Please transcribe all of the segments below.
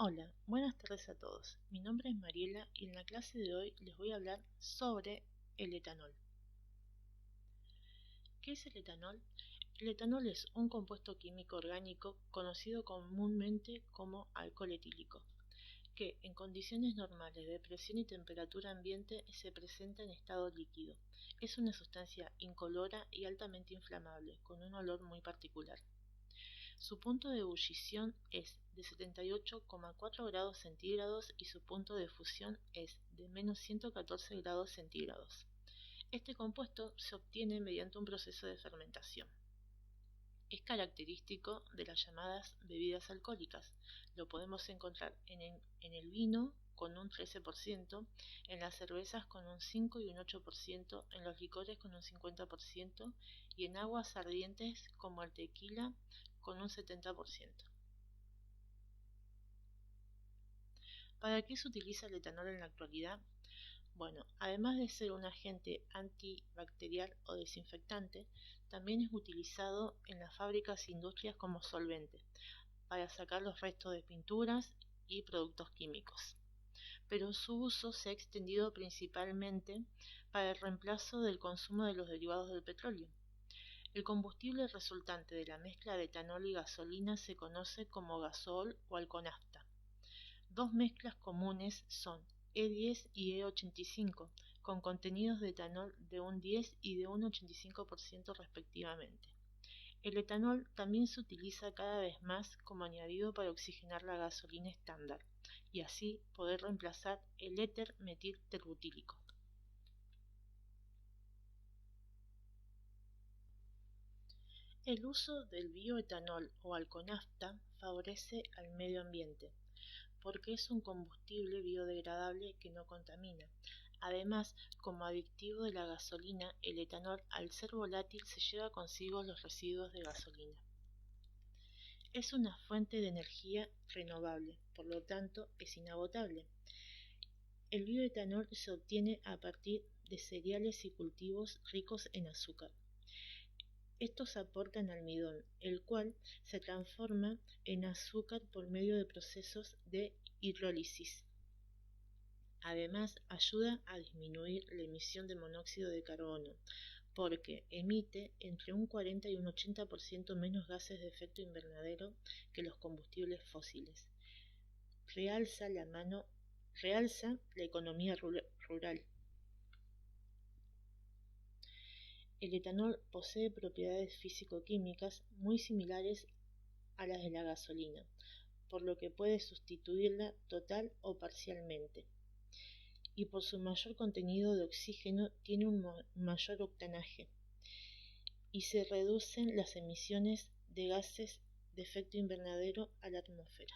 Hola, buenas tardes a todos. Mi nombre es Mariela y en la clase de hoy les voy a hablar sobre el etanol. ¿Qué es el etanol? El etanol es un compuesto químico orgánico conocido comúnmente como alcohol etílico, que en condiciones normales de presión y temperatura ambiente se presenta en estado líquido. Es una sustancia incolora y altamente inflamable, con un olor muy particular. Su punto de ebullición es de 78,4 grados centígrados y su punto de fusión es de menos 114 grados centígrados. Este compuesto se obtiene mediante un proceso de fermentación. Es característico de las llamadas bebidas alcohólicas. Lo podemos encontrar en el vino con un 13%, en las cervezas con un 5 y un 8%, en los licores con un 50% y en aguas ardientes como el tequila con un 70%. ¿Para qué se utiliza el etanol en la actualidad? Bueno, además de ser un agente antibacterial o desinfectante, también es utilizado en las fábricas e industrias como solvente, para sacar los restos de pinturas y productos químicos. Pero su uso se ha extendido principalmente para el reemplazo del consumo de los derivados del petróleo. El combustible resultante de la mezcla de etanol y gasolina se conoce como gasol o alconafta. Dos mezclas comunes son E10 y E85, con contenidos de etanol de un 10 y de un 85% respectivamente. El etanol también se utiliza cada vez más como añadido para oxigenar la gasolina estándar y así poder reemplazar el éter metilterbutílico. El uso del bioetanol o alconafta favorece al medio ambiente, porque es un combustible biodegradable que no contamina. Además, como aditivo de la gasolina, el etanol, al ser volátil, se lleva consigo los residuos de gasolina. Es una fuente de energía renovable, por lo tanto es inagotable. El bioetanol se obtiene a partir de cereales y cultivos ricos en azúcar. Estos aportan almidón, el cual se transforma en azúcar por medio de procesos de hidrólisis. Además, ayuda a disminuir la emisión de monóxido de carbono, porque emite entre un 40 y un 80% menos gases de efecto invernadero que los combustibles fósiles. Realza la economía rural. El etanol posee propiedades físico-químicas muy similares a las de la gasolina, por lo que puede sustituirla total o parcialmente. Y por su mayor contenido de oxígeno tiene un mayor octanaje y se reducen las emisiones de gases de efecto invernadero a la atmósfera.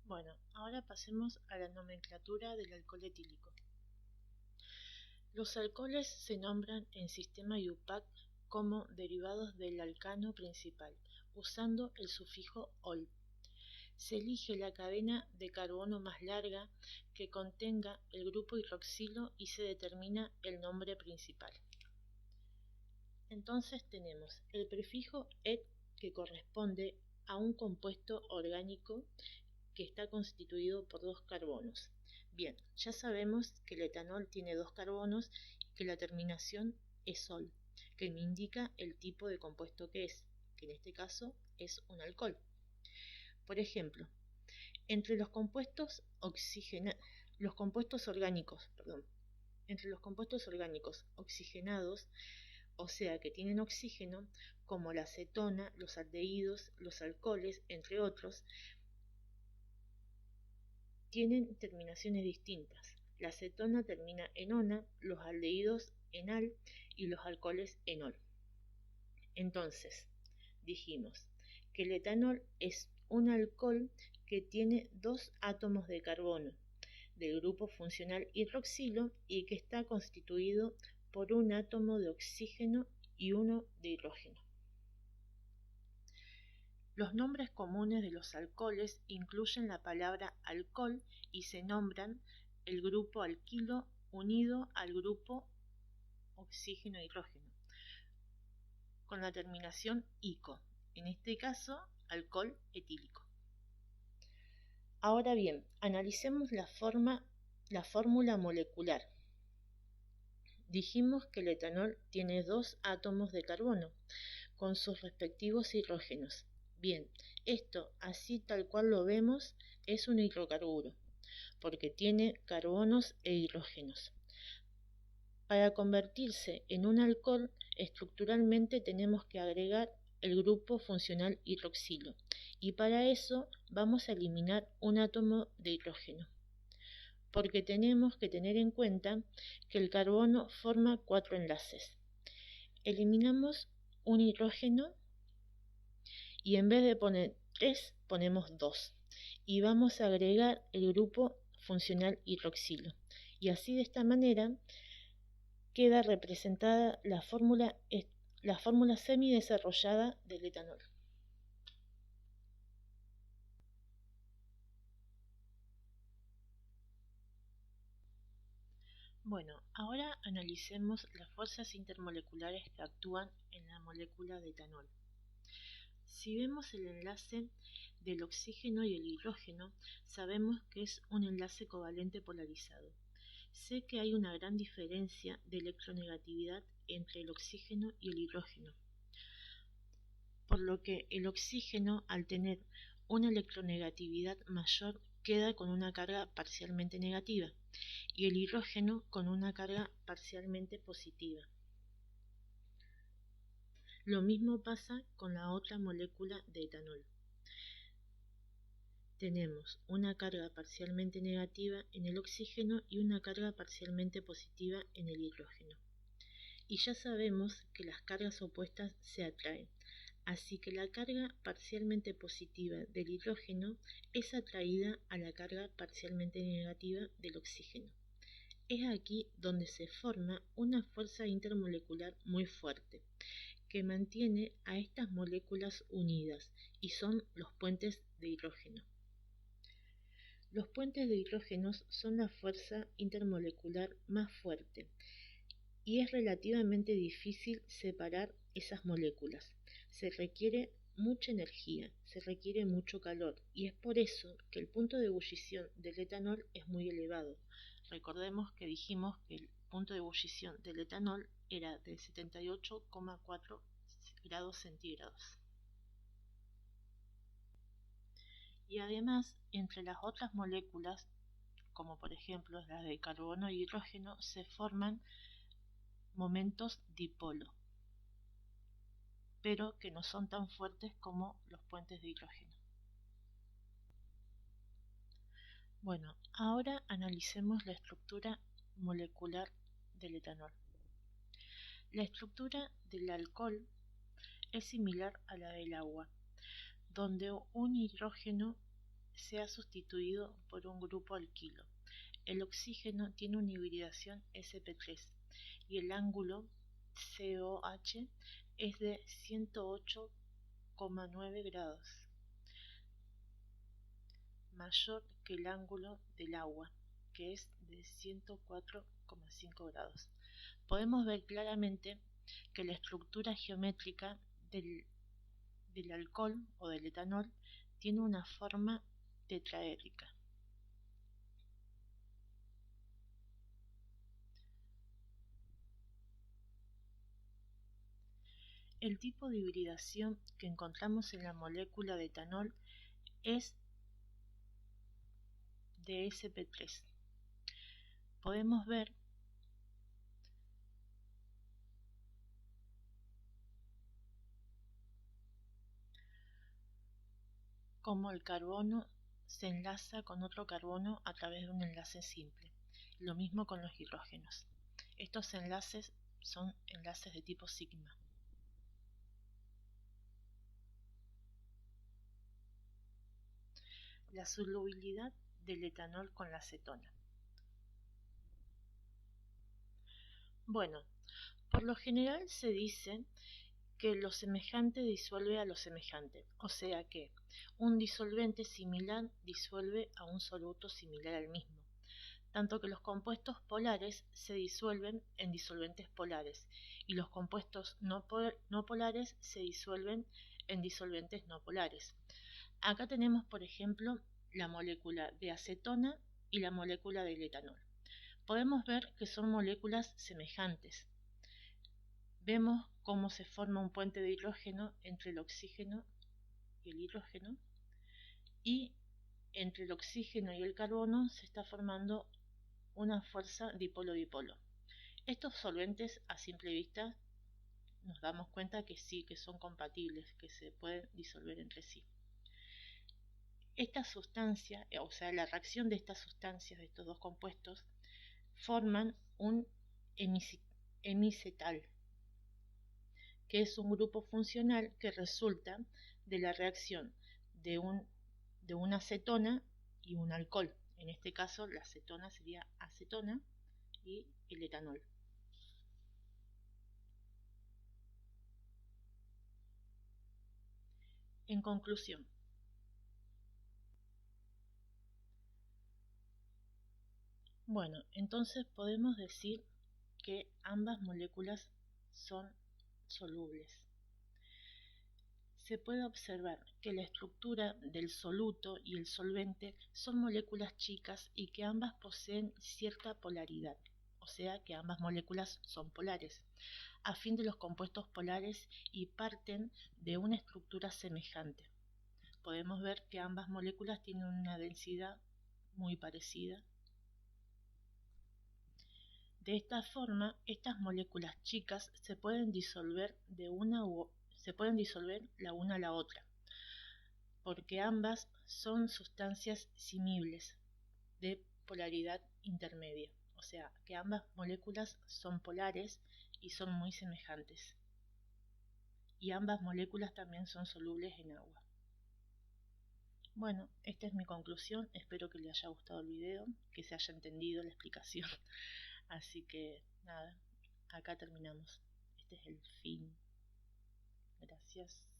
Bueno, ahora pasemos a la nomenclatura del alcohol etílico. Los alcoholes se nombran en sistema IUPAC como derivados del alcano principal, usando el sufijo -ol. Se elige la cadena de carbono más larga que contenga el grupo hidroxilo y se determina el nombre principal. Entonces tenemos el prefijo -et, que corresponde a un compuesto orgánico que está constituido por dos carbonos. Bien, ya sabemos que el etanol tiene dos carbonos y que la terminación es -ol, que me indica el tipo de compuesto que en este caso es un alcohol. Por ejemplo, entre los compuestos orgánicos oxigenados, o sea que tienen oxígeno, como la acetona, los aldehídos, los alcoholes, entre otros, tienen terminaciones distintas. La acetona termina en ona, los aldehídos en al y los alcoholes en ol. Entonces, dijimos que el etanol es un alcohol que tiene dos átomos de carbono del grupo funcional hidroxilo y que está constituido por un átomo de oxígeno y uno de hidrógeno. Los nombres comunes de los alcoholes incluyen la palabra alcohol y se nombran el grupo alquilo unido al grupo oxígeno-hidrógeno, con la terminación -ico. en este caso alcohol etílico. Ahora bien, analicemos la fórmula molecular. Dijimos que el etanol tiene 2 átomos de carbono con sus respectivos hidrógenos. Bien, esto así tal cual lo vemos es un hidrocarburo, porque tiene carbonos e hidrógenos. Para convertirse en un alcohol, estructuralmente tenemos que agregar el grupo funcional hidroxilo, y para eso vamos a eliminar un átomo de hidrógeno, porque tenemos que tener en cuenta que el carbono forma 4 enlaces. Eliminamos un hidrógeno y en vez de poner 3 ponemos 2 y vamos a agregar el grupo funcional hidroxilo, y así de esta manera queda representada la fórmula semidesarrollada del etanol. Bueno, ahora analicemos las fuerzas intermoleculares que actúan en la molécula de etanol. Si vemos el enlace del oxígeno y el hidrógeno, sabemos que es un enlace covalente polarizado. Sé que hay una gran diferencia de electronegatividad entre el oxígeno y el hidrógeno, por lo que el oxígeno, al tener una electronegatividad mayor, queda con una carga parcialmente negativa, y el hidrógeno con una carga parcialmente positiva. Lo mismo pasa con la otra molécula de etanol. Tenemos una carga parcialmente negativa en el oxígeno y una carga parcialmente positiva en el hidrógeno. Y ya sabemos que las cargas opuestas se atraen, así que la carga parcialmente positiva del hidrógeno es atraída a la carga parcialmente negativa del oxígeno. Es aquí donde se forma una fuerza intermolecular muy fuerte, que mantiene a estas moléculas unidas, y son los puentes de hidrógeno. Los puentes de hidrógenos son la fuerza intermolecular más fuerte, y es relativamente difícil separar esas moléculas. Se requiere mucha energía, se requiere mucho calor, y es por eso que el punto de ebullición del etanol es muy elevado. Recordemos que dijimos que el punto de ebullición del etanol era de 78,4 grados centígrados. Y además, entre las otras moléculas, como por ejemplo las de carbono e hidrógeno, se forman momentos dipolo, pero que no son tan fuertes como los puentes de hidrógeno. Bueno, ahora analicemos la estructura molecular del etanol. La estructura del alcohol es similar a la del agua, donde un hidrógeno se ha sustituido por un grupo alquilo. El oxígeno tiene una hibridación sp3 y el ángulo COH es de 108,9 grados, mayor que el ángulo del agua, que es de 104,5 grados. Podemos ver claramente que la estructura geométrica del alcohol o del etanol tiene una forma tetraédrica. El tipo de hibridación que encontramos en la molécula de etanol es de sp3. Podemos ver cómo el carbono se enlaza con otro carbono a través de un enlace simple. Lo mismo con los hidrógenos. Estos enlaces son enlaces de tipo sigma. La solubilidad del etanol con la acetona. Bueno, por lo general se dice que lo semejante disuelve a lo semejante, o sea que un disolvente similar disuelve a un soluto similar al mismo, tanto que los compuestos polares se disuelven en disolventes polares y los compuestos no polares se disuelven en disolventes no polares. Acá tenemos, por ejemplo, la molécula de acetona y la molécula del etanol. Podemos ver que son moléculas semejantes. Vemos cómo se forma un puente de hidrógeno entre el oxígeno y el hidrógeno, y entre el oxígeno y el carbono se está formando una fuerza dipolo-dipolo. Estos solventes a simple vista nos damos cuenta que sí, que son compatibles, que se pueden disolver entre sí. Esta sustancia, o sea, la reacción de estas sustancias, de estos dos compuestos, forman un hemicetal, que es un grupo funcional que resulta de la reacción de una acetona y un alcohol. En este caso, la acetona sería acetona y el etanol. En conclusión, bueno, entonces podemos decir que ambas moléculas son solubles. Se puede observar que la estructura del soluto y el solvente son moléculas chicas y que ambas poseen cierta polaridad, o sea que ambas moléculas son polares, a fin de los compuestos polares y parten de una estructura semejante. Podemos ver que ambas moléculas tienen una densidad muy parecida. De esta forma, estas moléculas chicas se pueden disolver la una a la otra, porque ambas son sustancias simibles de polaridad intermedia, o sea que ambas moléculas son polares y son muy semejantes, y ambas moléculas también son solubles en agua. Bueno, esta es mi conclusión, espero que les haya gustado el video, que se haya entendido la explicación. Así que nada, acá terminamos. Este es el fin. Gracias.